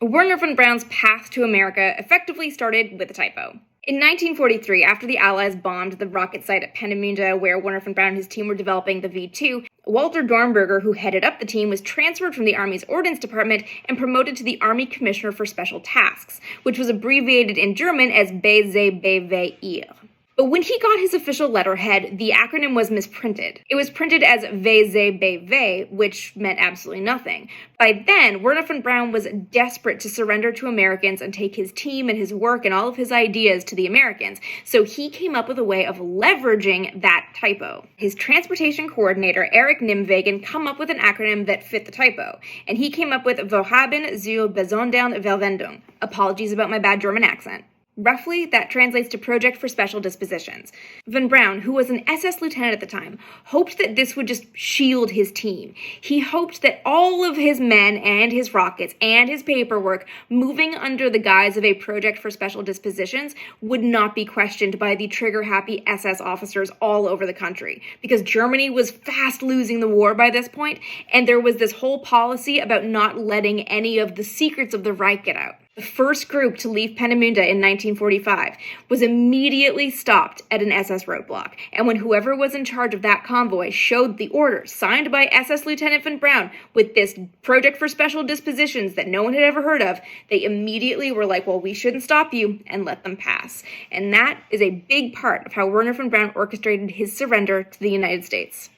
Wernher von Braun's path to America effectively started with a typo. In 1943, after the Allies bombed the rocket site at Peenemünde, where Wernher von Braun and his team were developing the V-2, Walter Dornberger, who headed up the team, was transferred from the Army's Ordnance Department and promoted to the Army Commissioner for Special Tasks, which was abbreviated in German as BZBWIR. But when he got his official letterhead, the acronym was misprinted. It was printed as VZBW, which meant absolutely nothing. By then, Wernher von Braun was desperate to surrender to Americans and take his team and his work and all of his ideas to the Americans, so he came up with a way of leveraging that typo. His transportation coordinator, Erich Nimwegen, came up with an acronym that fit the typo, and he came up with Vorhaben zur besonderen Verwendung. Apologies about my bad German accent. Roughly, that translates to Project for Special Dispositions. Von Braun, who was an SS lieutenant at the time, hoped that this would just shield his team. He hoped that all of his men and his rockets and his paperwork moving under the guise of a Project for Special Dispositions would not be questioned by the trigger-happy SS officers all over the country, because Germany was fast losing the war by this point, and there was this whole policy about not letting any of the secrets of the Reich get out. The first group to leave Peenemünde in 1945 was immediately stopped at an SS roadblock, and when whoever was in charge of that convoy showed the order signed by SS Lieutenant von Braun with this Project for Special Dispositions that no one had ever heard of, they immediately were like, well, we shouldn't stop you, and let them pass. And that is a big part of how Wernher von Braun orchestrated his surrender to the United States.